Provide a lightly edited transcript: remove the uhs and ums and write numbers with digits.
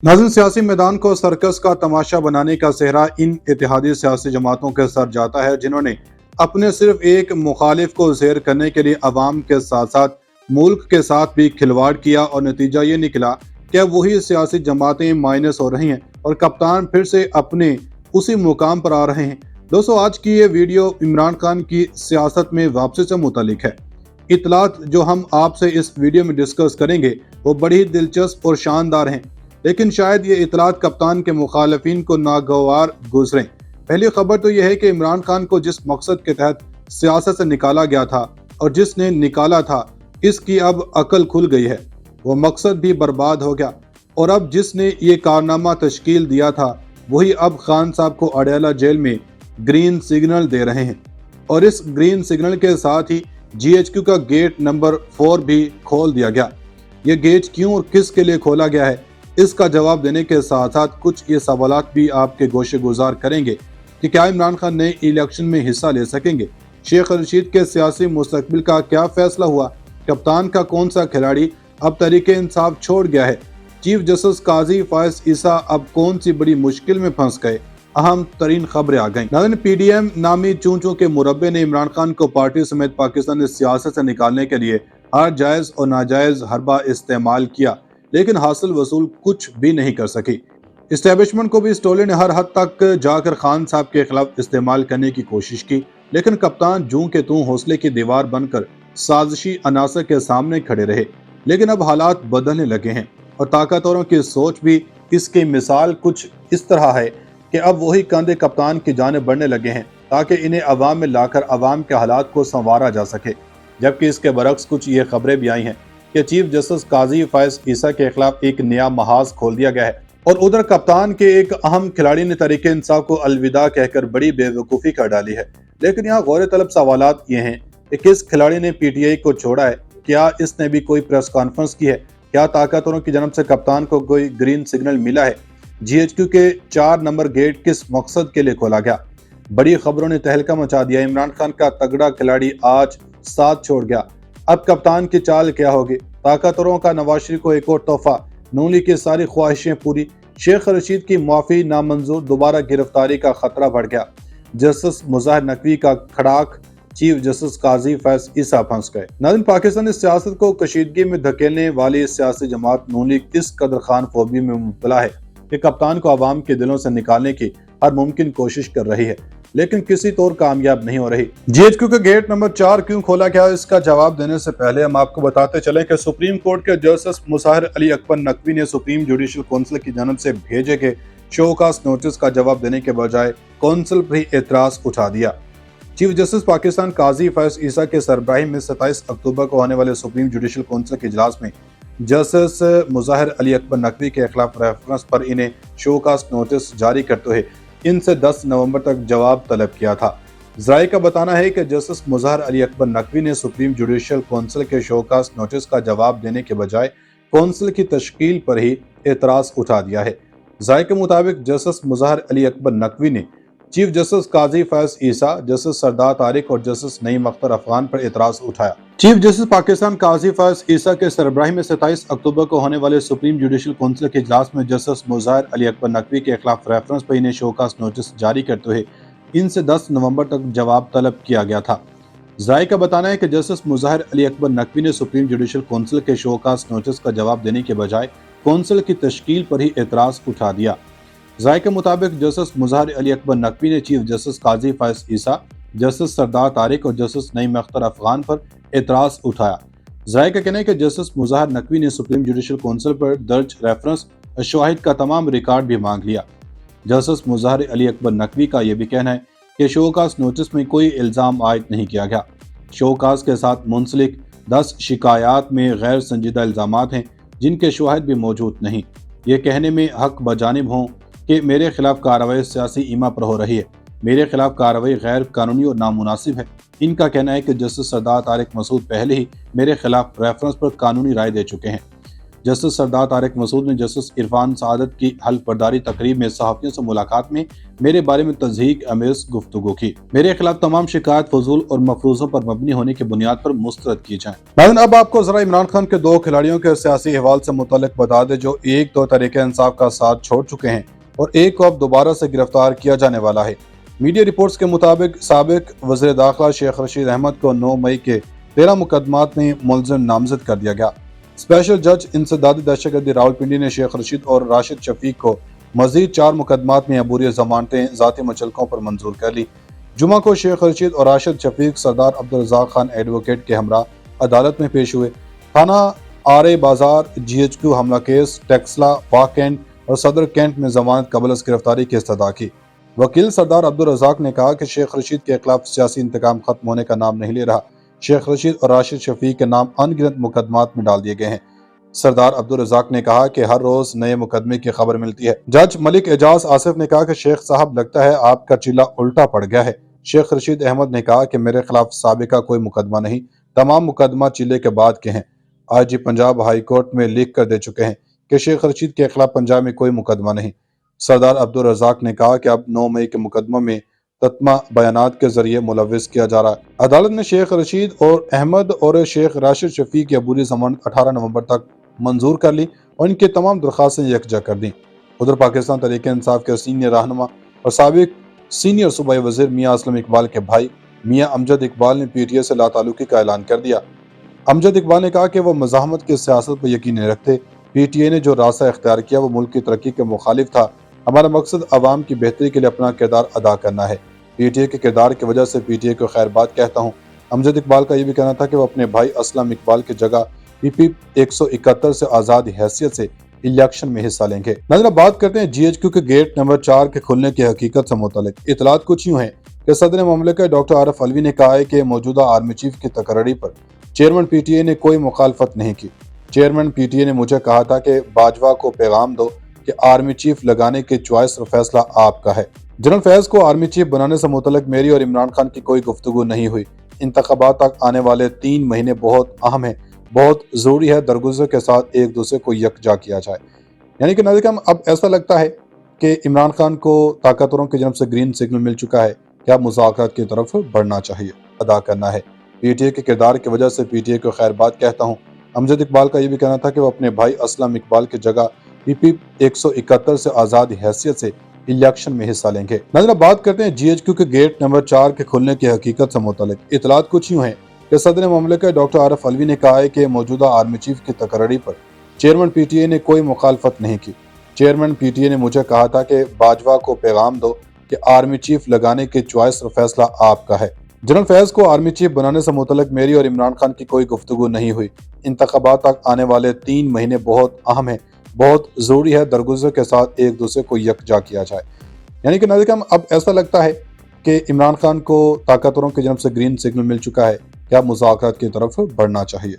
नाज़रीन, सियासी मैदान को सर्कस का तमाशा बनाने का सेहरा इन इत्तेहादी सियासी जमातों के सर जाता है जिन्होंने अपने सिर्फ एक मुखालिफ को ज़ेर करने के लिए अवाम के साथ साथ मुल्क के साथ भी खिलवाड़ किया और नतीजा ये निकला कि अब वही सियासी जमातें माइनस हो रही हैं और कप्तान फिर से अपने उसी मुकाम पर आ रहे हैं। दोस्तों, आज की ये वीडियो इमरान खान की सियासत में वापसी से मुतालिक है। इतलात जो हम आपसे इस वीडियो में डिस्कस करेंगे वो बड़ी दिलचस्प और शानदार हैं, लेकिन शायद ये इतलात कप्तान के मुखालिफिन को नागवार गुजरें। पहली खबर तो यह है कि इमरान खान को जिस मकसद के तहत सियासत से निकाला गया था और जिसने निकाला था इसकी अब अकल खुल गई है। वो मकसद भी बर्बाद हो गया और अब जिसने ये कारनामा तश्कील दिया था वही अब खान साहब को अडयाला जेल में ग्रीन सिग्नल दे रहे हैं और इस ग्रीन सिग्नल के साथ ही GHQ का गेट नंबर 4 भी खोल दिया गया। ये गेट क्यों और किस के लिए खोला गया है, इसका जवाब देने के साथ साथ कुछ ये सवालात भी आपके गोशे गुजार करेंगे कि क्या इमरान खान नए इलेक्शन में हिस्सा ले सकेंगे, शेख रशीद के सियासी मुस्तकबिल का क्या फैसला हुआ, कप्तान का कौन सा खिलाड़ी अब तरीके इंसाफ छोड़ गया है, चीफ जस्टिस काजी फायज ईसा अब कौन सी बड़ी मुश्किल में फंस गए, अहम तरीन खबरें आ गईं। नाज़रीन, PDM नामी चूंचों के मुरब्बे ने इमरान खान को पार्टी समेत पाकिस्तानी सियासत से निकालने के लिए हर जायज़ और नाजायज़ हरबा इस्तेमाल किया, लेकिन हासिल वसूल कुछ भी नहीं कर सकी। इस्टेब्लिशमेंट को भी इस टोले ने हर हद तक जाकर खान साहब के खिलाफ इस्तेमाल करने की कोशिश की, लेकिन कप्तान जूं के तूं हौसले की दीवार बनकर साजिशी अनासर के सामने खड़े रहे। लेकिन अब हालात बदलने लगे हैं और ताकतवरों की सोच भी इसकी मिसाल कुछ इस तरह है कि अब वही कंधे कप्तान की जानिब बढ़ने लगे हैं ताकि इन्हें अवाम में लाकर अवाम के हालात को संवारा जा सके। जबकि इसके बरक्स कुछ ये खबरें भी आई हैं कि चीफ जस्टिस काजी फायज ईसा के खिलाफ एक नया महाज खोल दिया गया है और उधर कप्तान के एक अहम खिलाड़ी ने तरीके इंसाफ को अलविदा कहकर बड़ी बेवकूफ़ी कर डाली है। लेकिन यहाँ गौर तलब सवालात ये हैं कि किस खिलाड़ी ने PTI को छोड़ा है, क्या इसने भी कोई प्रेस कॉन्फ्रेंस की है, क्या ताकतवरों की जन्म से कप्तान को कोई ग्रीन सिग्नल मिला है, GHQ के 4 नंबर गेट किस मकसद के लिए खोला गया। बड़ी खबरों ने तहलका मचा दिया। इमरान खान का तगड़ा खिलाड़ी आज साथ छोड़ गया, अब कप्तान की चाल क्या होगी। ताकतवरों का नवाज शरीफ को एक और तोहफा, नून लीग की सारी ख्वाहिशें पूरी, शेख रशीद की माफी नामंजूर, दोबारा गिरफ्तारी का खतरा बढ़ गया, जस्टिस मुजाहिर नकवी का खड़ाक, चीफ जस्टिस काजी फैज ईसा फंस गए। नाज़रीन, पाकिस्तानी सियासत को कशीदगी में धकेलने वाली सियासी जमात नून लीग इस कदर खान फोबी में मुब्तला है कि कप्तान को अवाम के दिलों से निकालने की हर मुमकिन कोशिश कर रही है, लेकिन किसी तौर कामयाब नहीं हो रही। GHQ का गेट नंबर 4 क्यों खोला गया, इसका जवाब देने से पहले हम आपको बताते चलें कि सुप्रीम कोर्ट के जस्टिस मुज़ाहिर अली अकबर नकवी ने सुप्रीम जुडिशल काउंसिल की जानिब से भेजे गए शोकास नोटिस का जवाब देने के बजाय काउंसिल पर ही एतराज उठा दिया। चीफ जस्टिस पाकिस्तान काजी फैज ईसा के सरबराही में 27 अक्टूबर को होने वाले सुप्रीम जुडिशल काउंसिल के इजलास में जस्टिस मुज़ाहिर अली अकबर नकवी के खिलाफ रेफरेंस पर इन्हें शोकास नोटिस जारी करते हुए इनसे 10 नवंबर तक जवाब तलब किया था। ज़राए का बताना है कि जस्टिस मुज़ाहिर अली अकबर नकवी ने सुप्रीम जुडिशल काउंसिल के शोकास नोटिस का जवाब देने के बजाय काउंसिल की तश्कील पर ही एतराज़ उठा दिया है। ज़राए के मुताबिक जस्टिस मुज़ाहिर अली अकबर नकवी ने चीफ जस्टिस काजी फैज ईसा, जस्टिस सरदार तारिक और जस्टिस नईम अख्तर अफगान पर एतराज़ उठाया। चीफ जस्टिस पाकिस्तान काजी फैज ईसा के सरबराही में 27 अक्टूबर को होने वाले सुप्रीम जुडिशल काउंसिल के इजलास में जस्टिस मुज़ाहिर अली अकबर नकवी के खिलाफ रेफरेंस पर इन्हें शोकास नोटिस जारी करते हुए इनसे 10 नवंबर तक जवाब तलब किया गया था। ज़राए का बताना है कि जस्टिस मुज़ाहिर अली अकबर नकवी ने सुप्रीम जुडिशल काउंसिल के शोकास नोटिस का जवाब देने के बजाय काउंसिल की तश्कील पर ही एतराज़ उठा दिया। ज़राए के मुताबिक जस्टिस मुज़ाहिर अली अकबर नकवी ने चीफ जस्टिस काजी फैज ईसा, जस्टिस सरदार तारिक और जस्टिस नईम अख्तर अफगान पर एतराज़ उठाया। ज़राए का कहना है कि जस्टिस मुज़ाहिर नकवी ने सुप्रीम जुडिशल काउंसिल पर दर्ज रेफरेंस और शवाहिद का तमाम रिकॉर्ड भी मांग लिया। जस्टिस मुज़ाहिर अली अकबर नकवी का यह भी कहना है कि शोकास नोटिस में कोई इल्ज़ाम आयद नहीं किया गया। शोकास के साथ मुंसलिक 10 शिकायत में गैर संजीदा इल्ज़ामात हैं जिनके शवाहिद भी मौजूद नहीं। ये कहने में हक बजानिब हों कि मेरे खिलाफ कार्रवाई सियासी ईमा पर हो रही है, मेरे खिलाफ कार्रवाई गैर कानूनी और नामुनासिब है। इनका कहना है कि जस्टिस सरदार तारिक मसूद पहले ही मेरे खिलाफ रेफरेंस पर कानूनी राय दे चुके हैं, जस्टिस सरदार तारिक मसूद ने जस्टिस इरफान सआदत की हल्फ बर्दारी तकरीब में सहाफ़ियों से मुलाकात में मेरे बारे में तज़हीक अमेज़ गुफ्तगू की। मेरे खिलाफ तमाम शिकायत फजूल और मफरूज़ों पर मबनी होने की बुनियाद पर मुस्तरद की जाए। नाज़रीन, अब आपको जरा इमरान खान के दो खिलाड़ियों के सियासी अहवाल से मुतल्लिक बता दें जो एक तो तहरीक इंसाफ का साथ छोड़ चुके हैं और एक को अब दोबारा से गिरफ्तार किया जाने वाला है। मीडिया रिपोर्ट्स के मुताबिक साबिक वज़ीर दाखिला शेख रशीद अहमद को 9 मई के 13 मुकदमात में मुलज़िम नामज़द कर दिया गया। स्पेशल जज इंसदादी दहशतगर्दी रावलपिंडी ने शेख रशीद और राशिद शफीक को मजीद 4 मुकदमात में अबूरी जमानतें ज़ाती मचलकों पर मंजूर कर ली। जुमा को शेख रशीद और राशिद शफीक सरदार अब्दुल रज़ाक खान एडवोकेट के हमरा अदालत में पेश हुए। थाना आर बाजार GHQ हमला केस, टेक्सला, पाक कैंट और सदर कैंट में जमानत कबल अज़ गिरफ्तारी की इस्तदा की। वकील सरदार अब्दुल रज़ाक ने कहा कि शेख रशीद के खिलाफ सियासी इंतकाम खत्म होने का नाम नहीं ले रहा। शेख रशीद और राशिद शफीक के नाम अनगिनत मुकदमात में डाल दिए गए हैं। सरदार अब्दुल रज़ाक ने कहा कि हर रोज नए मुकदमे की खबर मिलती है। जज मलिक एजाज आसिफ ने कहा कि शेख साहब लगता है आपका चिल्ला उल्टा पड़ गया है। शेख रशीद अहमद ने कहा कि मेरे खिलाफ साबिका कोई मुकदमा नहीं, तमाम मुकदमा चिल्ले के बाद के हैं। IG पंजाब हाई कोर्ट में लिख कर दे चुके हैं कि शेख रशीद के खिलाफ पंजाब में कोई मुकदमा नहीं। सरदार अब्दुल रज़ाक ने कहा कि अब 9 मई के मुकदमों में तत्मा बयानात के जरिए मुलविस किया जा रहा है। अदालत ने शेख रशीद और अहमद और शेख राशिद शफीक की अबूरी जमानत 18 नवंबर तक मंजूर कर ली और इनकी तमाम दरख्वास्तें यकजा कर दी। उधर पाकिस्तान तहरीक इंसाफ के सीनियर रहनुमा और साबिक सीनियर सूबाई वजीर मियां असलम इकबाल के भाई मियां अमजद इकबाल ने PTI से लाताल्लुकी का ऐलान कर दिया। अमजद इकबाल ने कहा कि वो मज़ाहमत की सियासत पर यकीन नहीं रखते। PTI ने जो रास्ता इख्तियार किया वो मुल्क की तरक्की के मुखालिफ था। हमारा मकसद अवाम की बेहतरी के लिए अपना किरदार अदा करना है। PTI के किरदार की वजह से PTI को खैरबाद कहता हूँ। अमजद इकबाल का ये भी कहना था कि वो अपने भाई असलम इकबाल की जगह PP 171 से आज़ाद हैसियत से इलेक्शन में हिस्सा लेंगे। नाज़रीन, बात करते हैं GHQ के गेट नंबर 4 के खुलने की हकीकत से मुतालिक। इतलात कुछ यूँ है कि सदर ममलिकत डॉक्टर आरिफ अलवी ने कहा है कि मौजूदा आर्मी चीफ की तकर्री पर चेयरमैन PTI ने कोई मुखालफत नहीं की। चेयरमैन PTI ने मुझे कहा था कि बाजवा को पैगाम दो कि आर्मी चीफ लगाने की चॉइस और फैसला आपका है। जनरल फैज को आर्मी चीफ बनाने से मुतल्लिक मेरी और इमरान खान की कोई गुफ्तगू नहीं हुई। इंतखाबात तक आने वाले 3 महीने बहुत अहम है, बहुत ज़रूरी है दरगुजर के साथ एक दूसरे को यकजा किया जाए। यानी कि नाज़रीन, अब ऐसा लगता है कि इमरान खान को ताकतवरों की जानब से ग्रीन सिग्नल मिल चुका है कि अब मुज़ाकरात की तरफ बढ़ना चाहिए, अदा करना है। PTI के किरदार की वजह से PTI को खैरबाद कहता हूँ। अमजद इकबाल का ये भी कहना था कि वो अपने भाई असलम इकबाल की जगह PP 171 से आज़ाद हैसियत से इलेक्शन में हिस्सा लेंगे। नाज़रीन, बात करते हैं GHQ के गेट नंबर 4 के खुलने की हकीकत से मुतालिक। इतलात कुछ यूँ है कि सदर ममलिकत डॉक्टर आरिफ अलवी ने कहा है कि मौजूदा आर्मी चीफ की तकर्री पर चेयरमैन PTI ने कोई मुखालफत नहीं की। चेयरमैन PTI ने मुझे कहा था कि बाजवा को पैगाम दो कि आर्मी चीफ लगाने की चॉइस और फैसला आपका है। जनरल फैज को आर्मी चीफ बनाने से मुतल्लिक मेरी और इमरान खान की कोई गुफ्तगू नहीं हुई। इंतखाबात तक आने वाले 3 महीने बहुत अहम है, बहुत ज़रूरी है दरगुजर के साथ एक दूसरे को यकजा किया जाए। यानी कि नाज़रीन, अब ऐसा लगता है कि इमरान खान को ताकतवरों की जानब से ग्रीन सिग्नल मिल चुका है कि अब मुज़ाकरात की तरफ बढ़ना चाहिए।